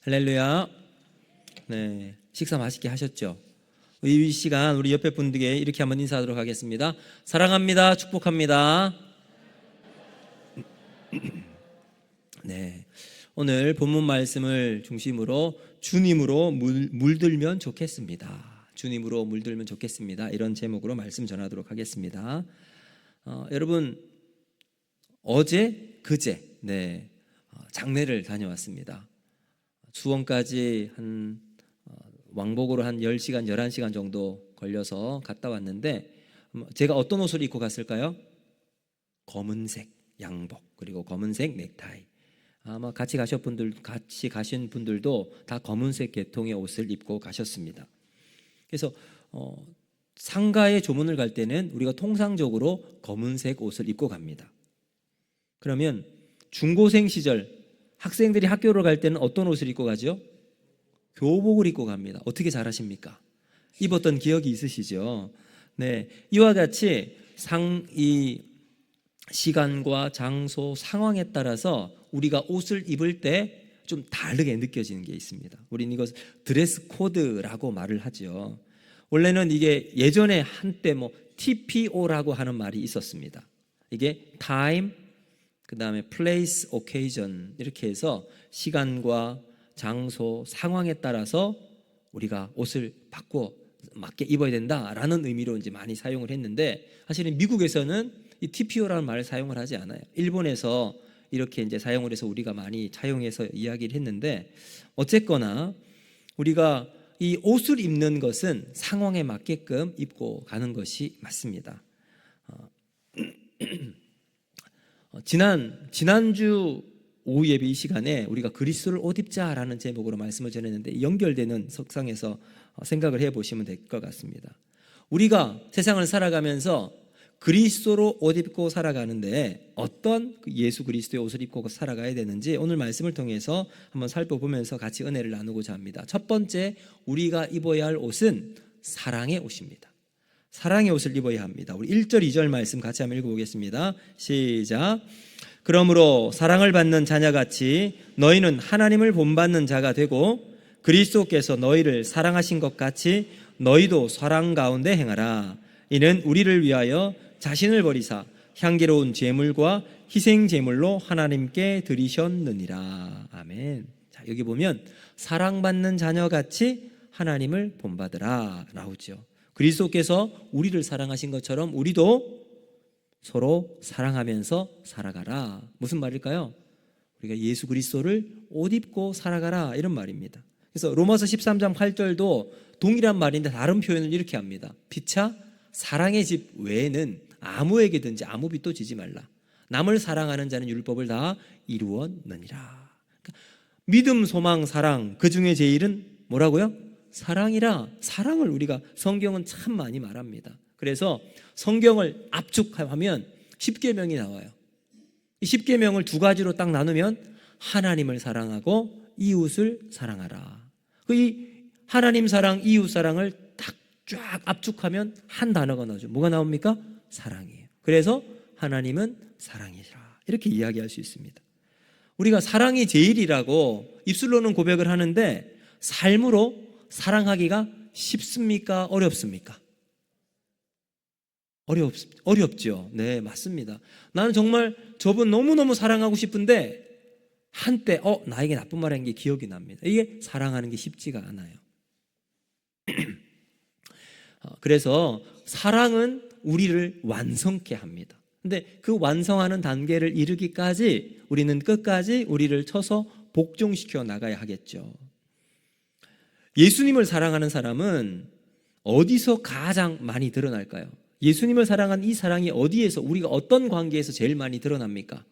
할렐루야. 네, 식사 맛있게 하셨죠? 이 시간 우리 옆에 분들에게 이렇게 한번 인사하도록 하겠습니다. 사랑합니다. 축복합니다. 네, 오늘 본문 말씀을 중심으로 주님으로 물들면 좋겠습니다. 주님으로 물들면 좋겠습니다. 이런 제목으로 말씀 전하도록 하겠습니다. 여러분, 어제 그제 장례를 다녀왔습니다. 수원까지 왕복으로 한 10시간, 11시간 정도 걸려서 갔다 왔는데, 제가 어떤 옷을 입고 갔을까요? 검은색 양복, 그리고 검은색 넥타이. 아마 같이 가신 분들도 다 검은색 계통의 옷을 입고 가셨습니다. 그래서 상가에 조문을 갈 때는 우리가 통상적으로 검은색 옷을 입고 갑니다. 그러면 중고생 시절 학생들이 학교를 갈 때는 어떤 옷을 입고 가죠? 교복을 입고 갑니다. 어떻게 잘 아십니까? 입었던 기억이 있으시죠? 네, 이와 같이 이 시간과 장소, 상황에 따라서 우리가 옷을 입을 때 좀 다르게 느껴지는 게 있습니다. 우리는 이것을 드레스 코드라고 말을 하죠. 원래는 이게 예전에 한때 TPO라고 하는 말이 있었습니다. 이게 time, 그 다음에 place, occasion 이렇게 해서 시간과 장소, 상황에 따라서 우리가 옷을 맞게 입어야 된다라는 의미로 이제 많이 사용을 했는데, 사실은 미국에서는 이 TPO라는 말을 사용을 하지 않아요. 일본에서 이렇게 이제 사용을 해서 우리가 많이 차용해서 이야기를 했는데, 어쨌거나 우리가 이 옷을 입는 것은 상황에 맞게끔 입고 가는 것이 맞습니다. 지난주 오후 예배 이 시간에 우리가 그리스도를 옷 입자라는 제목으로 말씀을 전했는데, 연결되는 석상에서 생각을 해보시면 될 것 같습니다. 우리가 세상을 살아가면서 그리스도로 옷 입고 살아가는데 어떤 예수 그리스도의 옷을 입고 살아가야 되는지 오늘 말씀을 통해서 한번 살펴보면서 같이 은혜를 나누고자 합니다. 첫 번째, 우리가 입어야 할 옷은 사랑의 옷입니다. 사랑의 옷을 입어야 합니다. 우리 1절 2절 말씀 같이 한번 읽어보겠습니다. 시작. 그러므로 사랑을 받는 자녀같이 너희는 하나님을 본받는 자가 되고, 그리스도께서 너희를 사랑하신 것 같이 너희도 사랑 가운데 행하라. 이는 우리를 위하여 자신을 버리사 향기로운 제물과 희생 제물로 하나님께 드리셨느니라. 아멘. 자, 여기 보면 사랑받는 자녀같이 하나님을 본받으라 나오죠. 그리스도께서 우리를 사랑하신 것처럼 우리도 서로 사랑하면서 살아가라. 무슨 말일까요? 우리가 예수 그리스도를 옷 입고 살아가라, 이런 말입니다. 그래서 로마서 13장 8절도 동일한 말인데 다른 표현을 이렇게 합니다. 피차 사랑의 집 외에는 아무에게든지 아무 빚도 지지 말라. 남을 사랑하는 자는 율법을 다 이루었느니라. 그러니까 믿음, 소망, 사랑, 그 중에 제일은 뭐라고요? 사랑이라. 사랑을 우리가 성경은 참 많이 말합니다. 그래서 성경을 압축하면 10계명이 나와요. 이 10계명을 두 가지로 딱 나누면 하나님을 사랑하고 이웃을 사랑하라. 이 하나님 사랑, 이웃 사랑을 딱 쫙 압축하면 한 단어가 나오죠. 뭐가 나옵니까? 사랑이에요. 그래서 하나님은 사랑이시라, 이렇게 이야기할 수 있습니다. 우리가 사랑이 제일이라고 입술로는 고백을 하는데 삶으로 사랑하기가 쉽습니까? 어렵습니까? 어렵죠. 네, 맞습니다. 나는 정말 저분 너무너무 사랑하고 싶은데 한때 나에게 나쁜 말 한 게 기억이 납니다. 이게 사랑하는 게 쉽지가 않아요. 그래서 사랑은 우리를 완성케 합니다. 근데 그 완성하는 단계를 이르기까지 우리는 끝까지 우리를 쳐서 복종시켜 나가야 하겠죠. 예수님을 사랑하는 사람은 어디서 가장 많이 드러날까요? 예수님을 사랑한 이 사랑이 어디에서, 우리가 어떤 관계에서 제일 많이 드러납니까?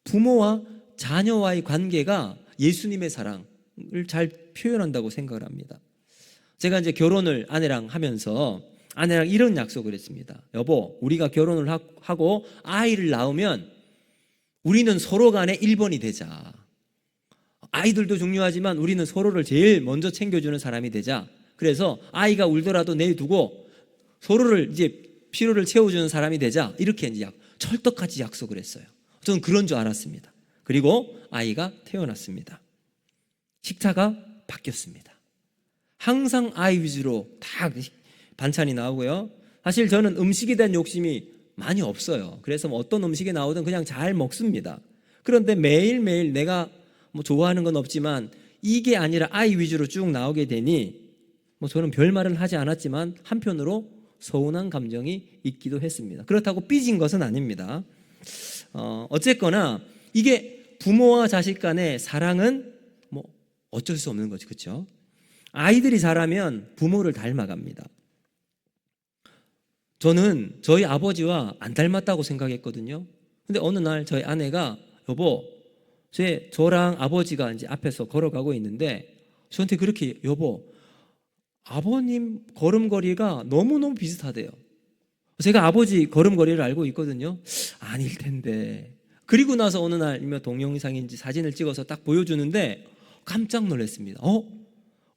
부모와 자녀와의 관계가 예수님의 사랑을 잘 표현한다고 생각을 합니다. 제가 이제 결혼을 아내랑 하면서 아내랑 이런 약속을 했습니다. 여보, 우리가 결혼을 하고 아이를 낳으면 우리는 서로 간에 1번이 되자. 아이들도 중요하지만 우리는 서로를 제일 먼저 챙겨주는 사람이 되자. 그래서 아이가 울더라도 내두고 서로를 이제 필요를 채워주는 사람이 되자. 이렇게 이제 철떡같이 약속을 했어요. 저는 그런 줄 알았습니다. 그리고 아이가 태어났습니다. 식사가 바뀌었습니다. 항상 아이 위주로 다 반찬이 나오고요. 사실 저는 음식에 대한 욕심이 많이 없어요. 그래서 뭐 어떤 음식이 나오든 그냥 잘 먹습니다. 그런데 매일매일 내가 뭐 좋아하는 건 없지만 이게 아니라 아이 위주로 쭉 나오게 되니 뭐 저는 별말은 하지 않았지만 한편으로 서운한 감정이 있기도 했습니다. 그렇다고 삐진 것은 아닙니다. 어쨌거나 이게 부모와 자식 간의 사랑은 뭐 어쩔 수 없는 거죠. 그렇죠? 아이들이 자라면 부모를 닮아갑니다. 저는 저희 아버지와 안 닮았다고 생각했거든요. 근데 어느 날 저희 아내가 여보, 저랑 아버지가 이제 앞에서 걸어가고 있는데 저한테 그렇게 여보, 아버님 걸음걸이가 너무너무 비슷하대요. 제가 아버지 걸음걸이를 알고 있거든요. 아닐 텐데. 그리고 나서 어느 날 동영상인지 사진을 찍어서 딱 보여주는데 깜짝 놀랐습니다.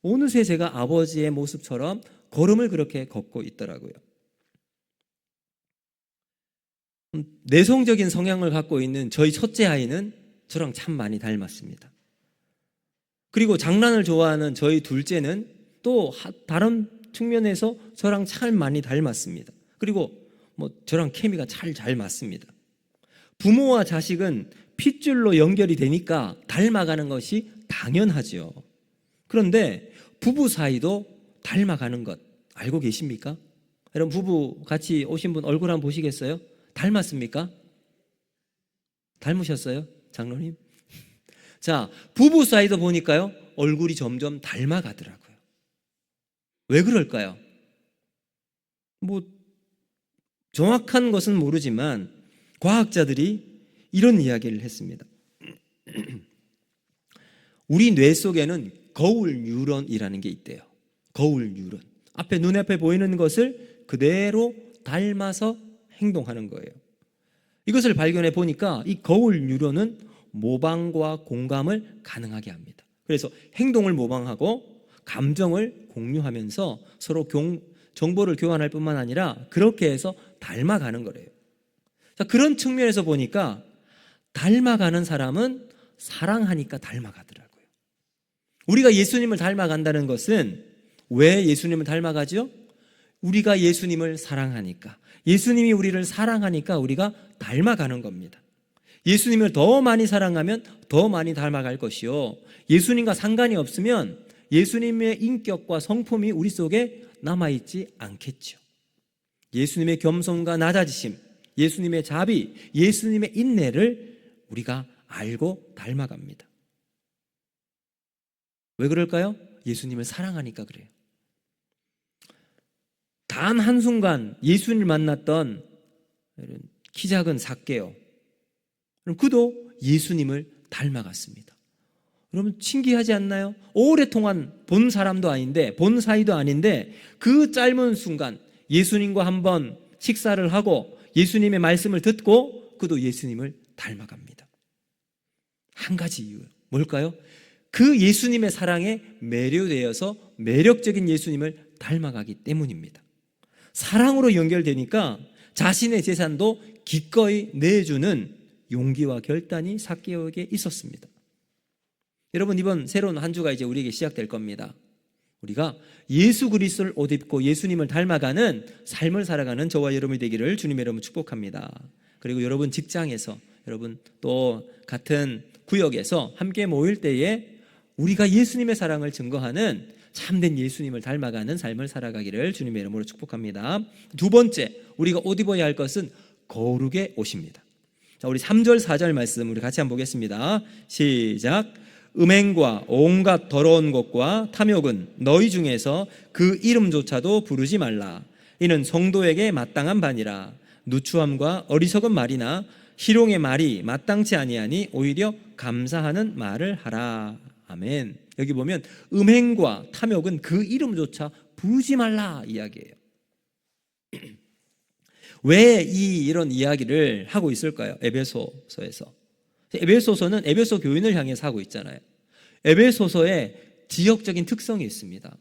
어느새 제가 아버지의 모습처럼 걸음을 그렇게 걷고 있더라고요. 내성적인 성향을 갖고 있는 저희 첫째 아이는 저랑 참 많이 닮았습니다. 그리고 장난을 좋아하는 저희 둘째는 또 다른 측면에서 저랑 참 많이 닮았습니다. 그리고 뭐 저랑 케미가 잘 맞습니다. 부모와 자식은 핏줄로 연결이 되니까 닮아가는 것이 당연하죠. 그런데 부부 사이도 닮아가는 것 알고 계십니까? 여러분 부부 같이 오신 분 얼굴 한번 보시겠어요? 닮았습니까? 닮으셨어요? 장로님? 자, 부부 사이도 보니까요 얼굴이 점점 닮아가더라고요. 왜 그럴까요? 뭐 정확한 것은 모르지만 과학자들이 이런 이야기를 했습니다. 우리 뇌 속에는 거울 뉴런이라는 게 있대요. 거울 뉴런. 눈앞에 보이는 것을 그대로 닮아서 행동하는 거예요. 이것을 발견해 보니까 이 거울 뉴런은 모방과 공감을 가능하게 합니다. 그래서 행동을 모방하고 감정을 공유하면서 서로 정보를 교환할 뿐만 아니라 그렇게 해서 닮아가는 거래요. 자, 그런 측면에서 보니까 닮아가는 사람은 사랑하니까 닮아가더라고요. 우리가 예수님을 닮아간다는 것은 왜 예수님을 닮아가죠? 우리가 예수님을 사랑하니까, 예수님이 우리를 사랑하니까 우리가 닮아가는 겁니다. 예수님을 더 많이 사랑하면 더 많이 닮아갈 것이요, 예수님과 상관이 없으면 예수님의 인격과 성품이 우리 속에 남아있지 않겠죠. 예수님의 겸손과 낮아지심, 예수님의 자비, 예수님의 인내를 우리가 알고 닮아갑니다. 왜 그럴까요? 예수님을 사랑하니까 그래요. 단 한순간 예수님을 만났던 키 작은 삭개오, 그도 예수님을 닮아갔습니다. 여러분 신기하지 않나요? 오랫동안 본 사람도 아닌데, 본 사이도 아닌데 그 짧은 순간 예수님과 한번 식사를 하고 예수님의 말씀을 듣고 그도 예수님을 닮아갑니다. 한 가지 이유 뭘까요? 그 예수님의 사랑에 매료되어서 매력적인 예수님을 닮아가기 때문입니다. 사랑으로 연결되니까 자신의 재산도 기꺼이 내주는 용기와 결단이 삭개오에게 있었습니다. 여러분 이번 새로운 한 주가 이제 우리에게 시작될 겁니다. 우리가 예수 그리스도를 옷 입고 예수님을 닮아가는 삶을 살아가는 저와 여러분이 되기를 주님의 이름으로 축복합니다. 그리고 여러분 직장에서, 여러분 또 같은 구역에서 함께 모일 때에 우리가 예수님의 사랑을 증거하는 참된 예수님을 닮아가는 삶을 살아가기를 주님의 이름으로 축복합니다. 두 번째, 우리가 옷 입어야 할 것은 거룩의 옷입니다. 자, 우리 3절 4절 말씀 우리 같이 한번 보겠습니다. 시작. 음행과 온갖 더러운 것과 탐욕은 너희 중에서 그 이름조차도 부르지 말라. 이는 성도에게 마땅한 바니라. 누추함과 어리석은 말이나 희롱의 말이 마땅치 아니하니 오히려 감사하는 말을 하라. 아멘. 여기 보면 음행과 탐욕은 그 이름조차 부르지 말라 이야기예요. 왜 이런 이야기를 하고 있을까요? 에베소서에서. 에베소서는 에베소 교인을 향해서 하고 있잖아요. 에베소서에 지역적인 특성이 있습니다.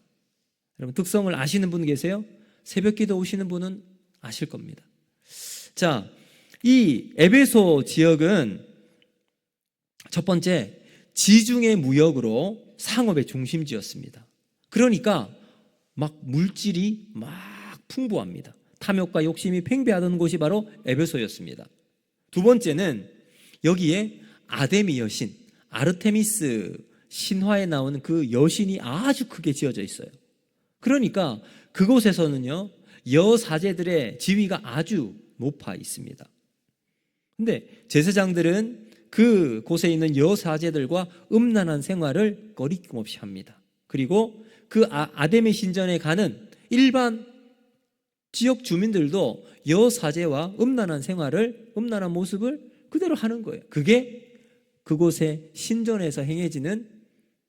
여러분 특성을 아시는 분 계세요? 새벽기도 오시는 분은 아실 겁니다. 자, 이 에베소 지역은 첫 번째 지중해 무역으로 상업의 중심지였습니다. 그러니까 막 물질이 막 풍부합니다. 탐욕과 욕심이 팽배하던 곳이 바로 에베소였습니다. 두 번째는 여기에 아데미 여신, 아르테미스 신화에 나오는 그 여신이 아주 크게 지어져 있어요. 그러니까 그곳에서는요, 여사제들의 지위가 아주 높아 있습니다. 근데 제사장들은 그 곳에 있는 여사제들과 음란한 생활을 꺼리낌없이 합니다. 그리고 그 아데미 신전에 가는 일반 지역 주민들도 여사제와 음란한 모습을 그대로 하는 거예요. 그게 그곳의 신전에서 행해지는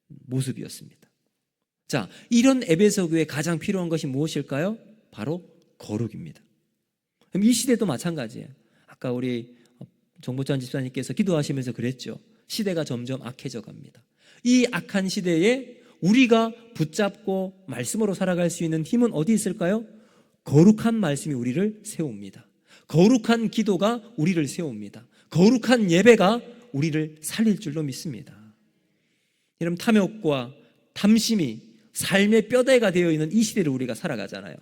모습이었습니다. 자, 이런 에베소 교회에 가장 필요한 것이 무엇일까요? 바로 거룩입니다. 그럼 이 시대도 마찬가지예요. 아까 우리 정보찬 집사님께서 기도하시면서 그랬죠. 시대가 점점 악해져 갑니다. 이 악한 시대에 우리가 붙잡고 말씀으로 살아갈 수 있는 힘은 어디 있을까요? 거룩한 말씀이 우리를 세웁니다. 거룩한 기도가 우리를 세웁니다. 거룩한 예배가 우리를 살릴 줄로 믿습니다. 여러분, 탐욕과 탐심이 삶의 뼈대가 되어 있는 이 시대를 우리가 살아가잖아요.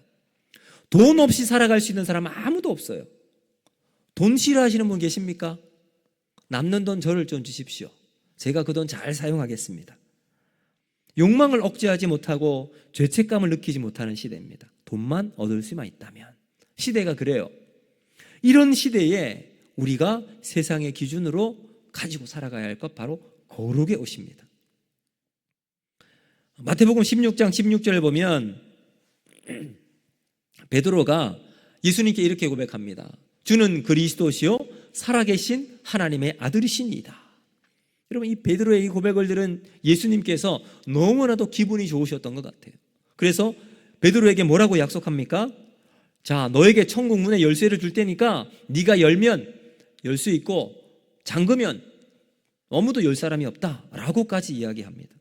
돈 없이 살아갈 수 있는 사람은 아무도 없어요. 돈 싫어하시는 분 계십니까? 남는 돈 저를 좀 주십시오. 제가 그 돈 잘 사용하겠습니다. 욕망을 억제하지 못하고 죄책감을 느끼지 못하는 시대입니다. 돈만 얻을 수만 있다면. 시대가 그래요. 이런 시대에 우리가 세상의 기준으로 가지고 살아가야 할 것, 바로 거룩의 옷입니다. 마태복음 16장 16절을 보면 베드로가 예수님께 이렇게 고백합니다. 주는 그리스도시요 살아계신 하나님의 아들이시니이다. 여러분, 이 베드로의 이 고백을 들은 예수님께서 너무나도 기분이 좋으셨던 것 같아요. 그래서 베드로에게 뭐라고 약속합니까? 자, 너에게 천국 문의 열쇠를 줄 테니까 네가 열면 열 수 있고 잠그면 아무도 열 사람이 없다 라고까지 이야기합니다.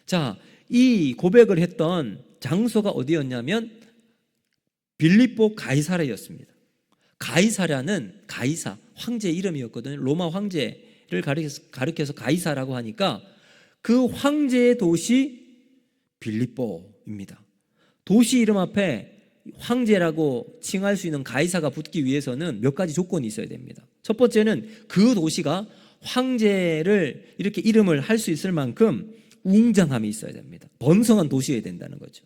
자, 이 고백을 했던 장소가 어디였냐면 빌립보 가이사랴였습니다. 가이사랴는 가이사, 황제의 이름이었거든요. 로마 황제를 가리켜서 가이사라고 하니까 그 황제의 도시 빌립보입니다. 도시 이름 앞에 황제라고 칭할 수 있는 가이사가 붙기 위해서는 몇 가지 조건이 있어야 됩니다. 첫 번째는 그 도시가 황제를 이렇게 이름을 할 수 있을 만큼 웅장함이 있어야 됩니다. 번성한 도시여야 된다는 거죠.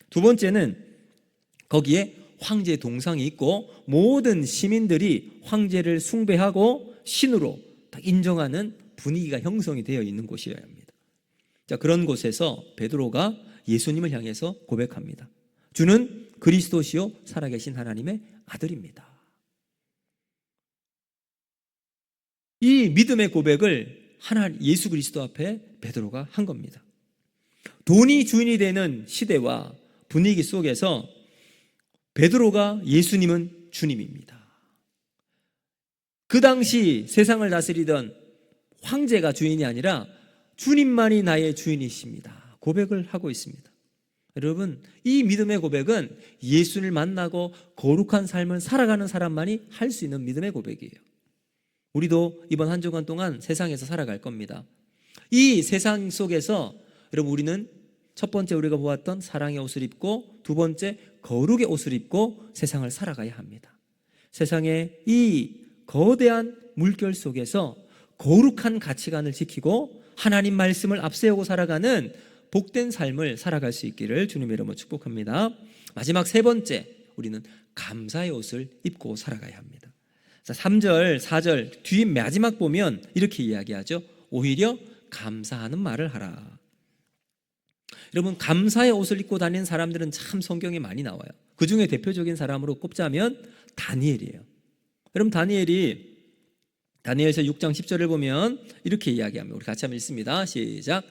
두 번째는 거기에 황제의 동상이 있고 모든 시민들이 황제를 숭배하고 신으로 딱 인정하는 분위기가 형성이 되어 있는 곳이어야 합니다. 자, 그런 곳에서 베드로가 예수님을 향해서 고백합니다. 주는 그리스도시요 살아계신 하나님의 아들입니다. 이 믿음의 고백을 예수 그리스도 앞에 베드로가 한 겁니다. 돈이 주인이 되는 시대와 분위기 속에서 베드로가 예수님은 주님입니다. 그 당시 세상을 다스리던 황제가 주인이 아니라 주님만이 나의 주인이십니다. 고백을 하고 있습니다. 여러분, 이 믿음의 고백은 예수를 만나고 거룩한 삶을 살아가는 사람만이 할 수 있는 믿음의 고백이에요. 우리도 이번 한 주간 동안 세상에서 살아갈 겁니다. 이 세상 속에서 여러분, 우리는 첫 번째 우리가 보았던 사랑의 옷을 입고, 두 번째 거룩의 옷을 입고 세상을 살아가야 합니다. 세상의 이 거대한 물결 속에서 거룩한 가치관을 지키고 하나님 말씀을 앞세우고 살아가는 복된 삶을 살아갈 수 있기를 주님의 이름으로 축복합니다. 마지막 세 번째, 우리는 감사의 옷을 입고 살아가야 합니다. 자, 3절, 4절 뒤 마지막 보면 이렇게 이야기하죠. 오히려 감사하는 말을 하라. 여러분, 감사의 옷을 입고 다니는 사람들은 참 성경에 많이 나와요. 그 중에 대표적인 사람으로 꼽자면 다니엘이에요. 여러분, 다니엘서 6장 10절을 보면 이렇게 이야기합니다. 우리 같이 한번 읽습니다. 시작.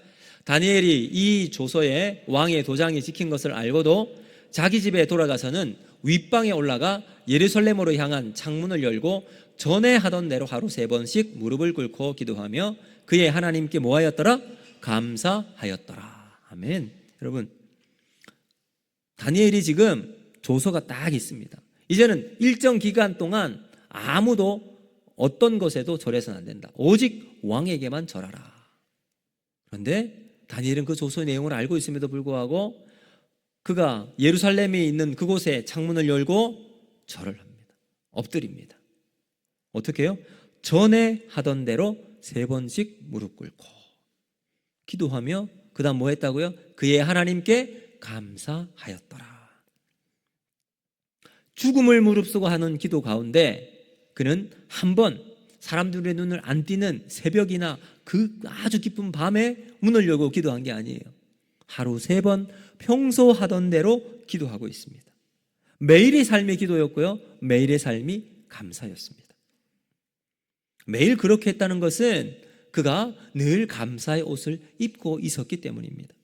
다니엘이 이 조서에 왕의 도장이 찍힌 것을 알고도 자기 집에 돌아가서는 윗방에 올라가 예루살렘으로 향한 창문을 열고 전에 하던 대로 하루 3번씩 무릎을 꿇고 기도하며 그의 하나님께 뭐하였더라? 감사하였더라. 아멘. 여러분, 다니엘이 지금 조서가 딱 있습니다. 이제는 일정 기간 동안 아무도 어떤 것에도 절해서는 안 된다. 오직 왕에게만 절하라. 그런데 다니엘은 그 조서의 내용을 알고 있음에도 불구하고 그가 예루살렘에 있는 그곳에 창문을 열고 절을 합니다. 엎드립니다. 어떻게 해요? 전에 하던 대로 3번씩 무릎 꿇고 기도하며 그 다음 뭐 했다고요? 그의 하나님께 감사하였더라. 죽음을 무릅쓰고 하는 기도 가운데 그는 한 번 사람들의 눈을 안 띄는 새벽이나 그 아주 깊은 밤에 문을 열고 기도한 게 아니에요. 하루 3번 평소 하던 대로 기도하고 있습니다. 매일의 삶의 기도였고요, 매일의 삶이 감사였습니다. 매일 그렇게 했다는 것은 그가 늘 감사의 옷을 입고 있었기 때문입니다.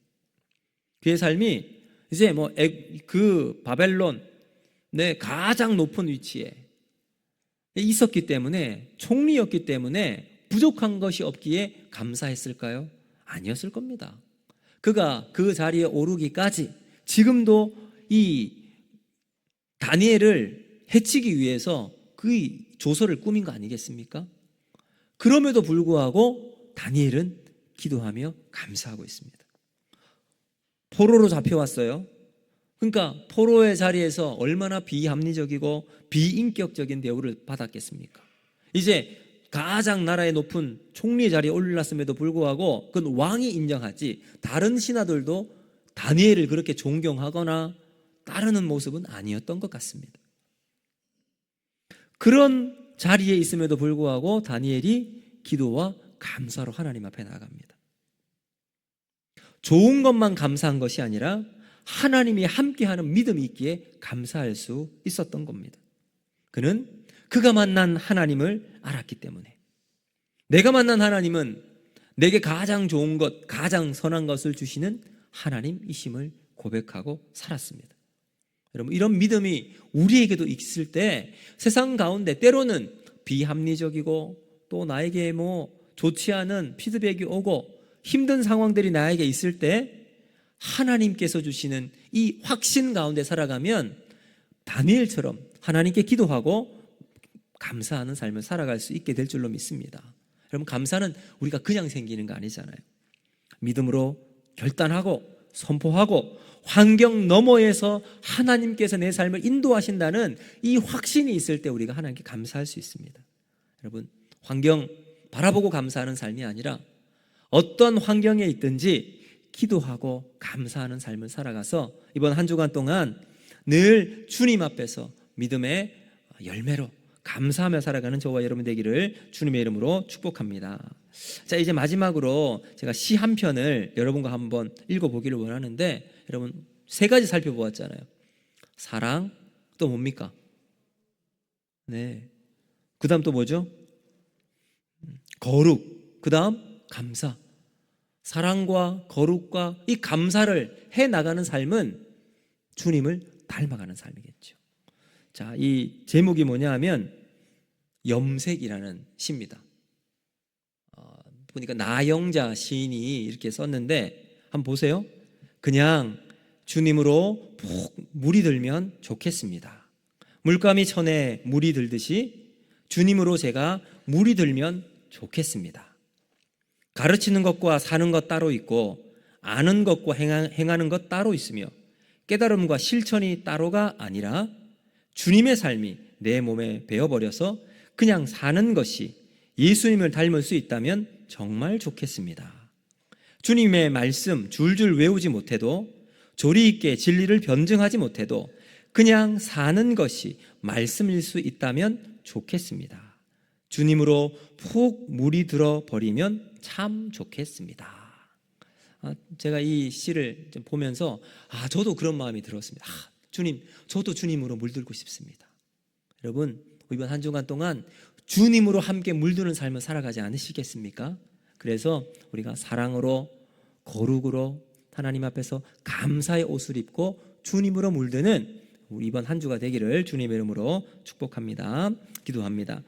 그의 삶이 이제 그 바벨론 가장 높은 위치에 있었기 때문에, 총리였기 때문에 부족한 것이 없기에 감사했을까요? 아니었을 겁니다. 그가 그 자리에 오르기까지 지금도 이 다니엘을 해치기 위해서 그 조서를 꾸민 거 아니겠습니까? 그럼에도 불구하고 다니엘은 기도하며 감사하고 있습니다. 포로로 잡혀왔어요. 그러니까 포로의 자리에서 얼마나 비합리적이고 비인격적인 대우를 받았겠습니까? 이제 가장 나라의 높은 총리의 자리에 올랐음에도 불구하고 그건 왕이 인정하지 다른 신하들도 다니엘을 그렇게 존경하거나 따르는 모습은 아니었던 것 같습니다. 그런 자리에 있음에도 불구하고 다니엘이 기도와 감사로 하나님 앞에 나아갑니다. 좋은 것만 감사한 것이 아니라 하나님이 함께하는 믿음이 있기에 감사할 수 있었던 겁니다. 그는 그가 만난 하나님을 알았기 때문에, 내가 만난 하나님은 내게 가장 좋은 것, 가장 선한 것을 주시는 하나님이심을 고백하고 살았습니다. 여러분, 이런 믿음이 우리에게도 있을 때 세상 가운데 때로는 비합리적이고 또 나에게 좋지 않은 피드백이 오고 힘든 상황들이 나에게 있을 때 하나님께서 주시는 이 확신 가운데 살아가면 다니엘처럼 하나님께 기도하고 감사하는 삶을 살아갈 수 있게 될 줄로 믿습니다. 여러분, 감사는 우리가 그냥 생기는 거 아니잖아요. 믿음으로 결단하고 선포하고 환경 너머에서 하나님께서 내 삶을 인도하신다는 이 확신이 있을 때 우리가 하나님께 감사할 수 있습니다. 여러분, 환경 바라보고 감사하는 삶이 아니라 어떤 환경에 있든지 기도하고 감사하는 삶을 살아가서 이번 한 주간 동안 늘 주님 앞에서 믿음의 열매로 감사하며 살아가는 저와 여러분 되기를 주님의 이름으로 축복합니다. 자, 이제 마지막으로 제가 시 한 편을 여러분과 한번 읽어보기를 원하는데, 여러분 3가지 살펴보았잖아요. 사랑, 또 뭡니까? 그 다음 또 뭐죠? 거룩, 그 다음 감사. 사랑과 거룩과 이 감사를 해나가는 삶은 주님을 닮아가는 삶이겠죠. 자, 이 제목이 뭐냐 하면 염색이라는 시입니다. 보니까 나영자 시인이 이렇게 썼는데 한번 보세요. 그냥 주님으로 푹 물이 들면 좋겠습니다. 물감이 천에 물이 들듯이 주님으로 제가 물이 들면 좋겠습니다. 가르치는 것과 사는 것 따로 있고 아는 것과 행하는 것 따로 있으며 깨달음과 실천이 따로가 아니라 주님의 삶이 내 몸에 배어버려서 그냥 사는 것이 예수님을 닮을 수 있다면 정말 좋겠습니다. 주님의 말씀 줄줄 외우지 못해도, 조리 있게 진리를 변증하지 못해도 그냥 사는 것이 말씀일 수 있다면 좋겠습니다. 주님으로 푹 물이 들어 버리면 참 좋겠습니다. 제가 이 시를 좀 보면서 저도 그런 마음이 들었습니다. 주님, 저도 주님으로 물들고 싶습니다. 여러분, 이번 한 주간 동안 주님으로 함께 물드는 삶을 살아가지 않으시겠습니까? 그래서 우리가 사랑으로, 거룩으로 하나님 앞에서 감사의 옷을 입고 주님으로 물드는 우리 이번 한 주가 되기를 주님의 이름으로 축복합니다. 기도합니다.